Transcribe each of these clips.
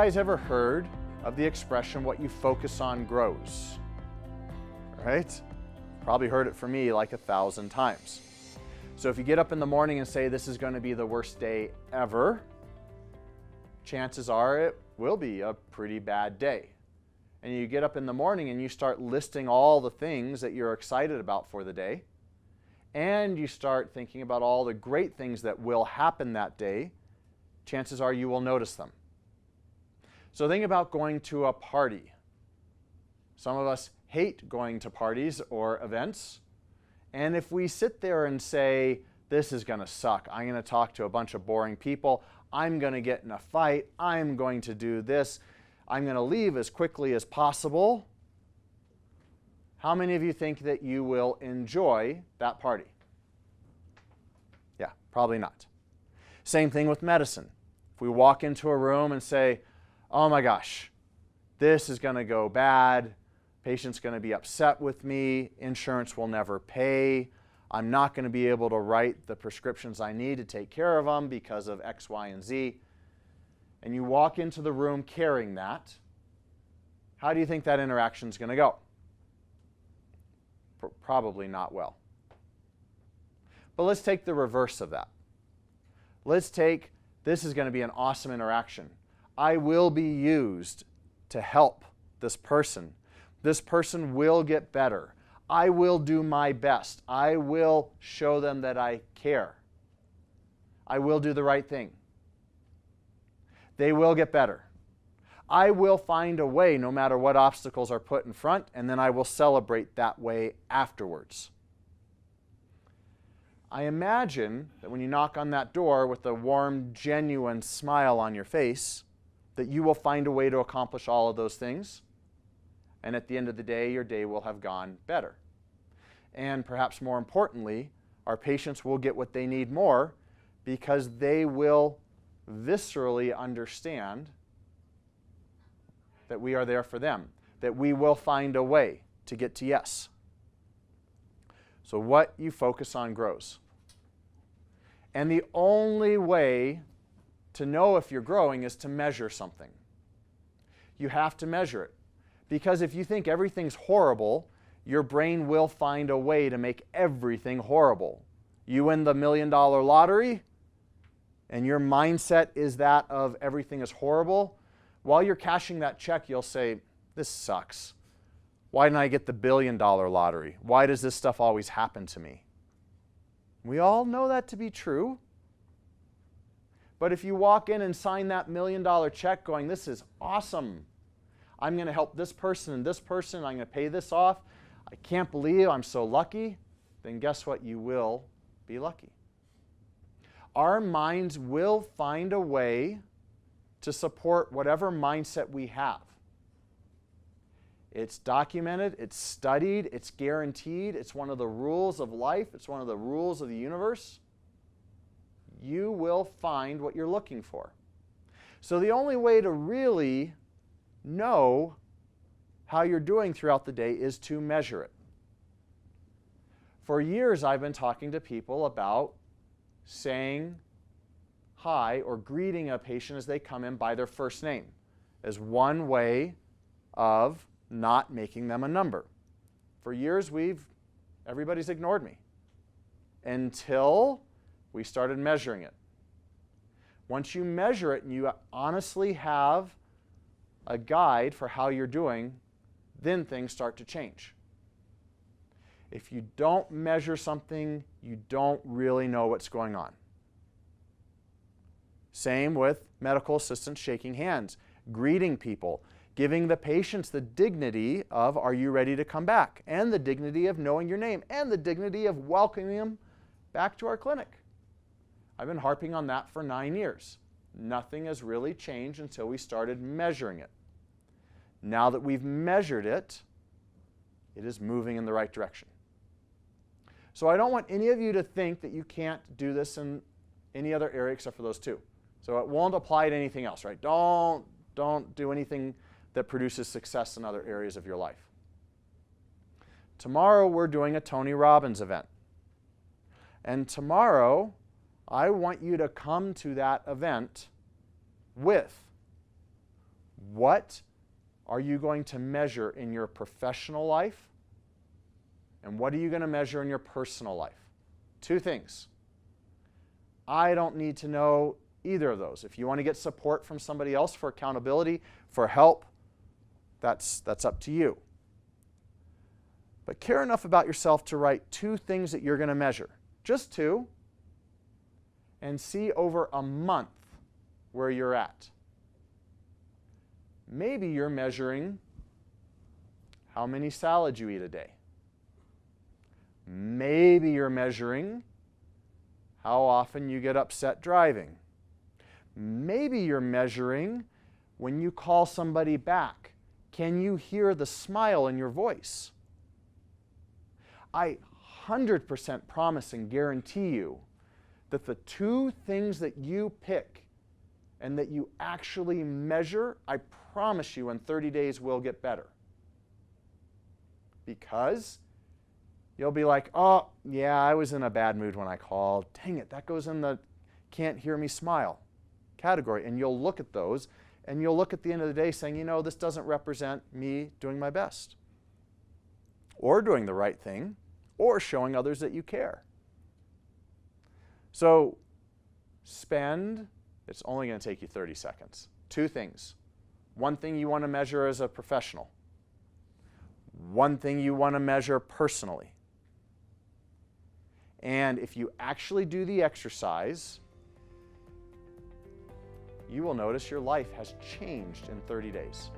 guys ever heard of the expression, what you focus on grows? Right? Probably heard it from me like 1,000 times. So if you get up in the morning and say this is going to be the worst day ever, chances are it will be a pretty bad day. And you get up in the morning and you start listing all the things that you're excited about for the day, and you start thinking about all the great things that will happen that day, chances are you will notice them. So think about going to a party. Some of us hate going to parties or events. And if we sit there and say, this is going to suck, I'm going to talk to a bunch of boring people, I'm going to get in a fight, I'm going to do this, I'm going to leave as quickly as possible, how many of you think that you will enjoy that party? Yeah, probably not. Same thing with medicine. If we walk into a room and say, oh my gosh, this is going to go bad, patient's going to be upset with me, insurance will never pay, I'm not going to be able to write the prescriptions I need to take care of them because of X, Y, and Z, and you walk into the room carrying that, how do you think that interaction is going to go? Probably not well. But let's take the reverse of that. Let's take, this is going to be an awesome interaction. I will be used to help this person. This person will get better. I will do my best. I will show them that I care. I will do the right thing. They will get better. I will find a way no matter what obstacles are put in front, and then I will celebrate that way afterwards. I imagine that when you knock on that door with a warm, genuine smile on your face, that you will find a way to accomplish all of those things. And at the end of the day, your day will have gone better. And perhaps more importantly, our patients will get what they need more because they will viscerally understand that we are there for them, that we will find a way to get to yes. So what you focus on grows. And the only way to know if you're growing is to measure something. You have to measure it. Because if you think everything's horrible, your brain will find a way to make everything horrible. You win the $1 million lottery, and your mindset is that of everything is horrible. While you're cashing that check, you'll say, this sucks. Why didn't I get the $1 billion lottery? Why does this stuff always happen to me? We all know that to be true. But if you walk in and sign that $1 million check going, this is awesome. I'm going to help this person and this person. I'm going to pay this off. I can't believe I'm so lucky. Then guess what? You will be lucky. Our minds will find a way to support whatever mindset we have. It's documented, it's studied, it's guaranteed, it's one of the rules of life, it's one of the rules of the universe. You will find what you're looking for. So the only way to really know how you're doing throughout the day is to measure it. For years, I've been talking to people about saying hi or greeting a patient as they come in by their first name as one way of not making them a number. For years, everybody's ignored me until we started measuring it. Once you measure it and you honestly have a guide for how you're doing, then things start to change. If you don't measure something, you don't really know what's going on. Same with medical assistants shaking hands, greeting people, giving the patients the dignity of, are you ready to come back? And the dignity of knowing your name, and the dignity of welcoming them back to our clinic. I've been harping on that for 9 years. Nothing has really changed until we started measuring it. Now that we've measured it, it is moving in the right direction. So I don't want any of you to think that you can't do this in any other area except for those two. So it won't apply to anything else, right? Don't do anything that produces success in other areas of your life. Tomorrow we're doing a Tony Robbins event. And tomorrow I want you to come to that event with What are you going to measure in your professional life? And what are you going to measure in your personal life? Two things. I don't need to know either of those. If you want to get support from somebody else for accountability, for help, that's up to you. But care enough about yourself to write two things that you're going to measure. Just two. And see over a month where you're at. Maybe you're measuring how many salads you eat a day. Maybe you're measuring how often you get upset driving. Maybe you're measuring when you call somebody back, can you hear the smile in your voice? I 100% promise and guarantee you that the two things that you pick and that you actually measure, I promise you in 30 days will get better. Because you'll be like, oh, yeah, I was in a bad mood when I called. Dang it, that goes in the can't hear me smile category. And you'll look at those, and you'll look at the end of the day saying, you know, this doesn't represent me doing my best, or doing the right thing, or showing others that you care. So spend, it's only going to take you 30 seconds. Two things. One thing you want to measure as a professional. One thing you want to measure personally. And if you actually do the exercise, you will notice your life has changed in 30 days.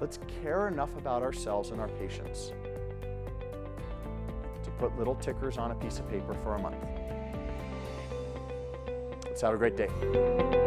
Let's care enough about ourselves and our patients to put little tickers on a piece of paper for a month. Let's have a great day.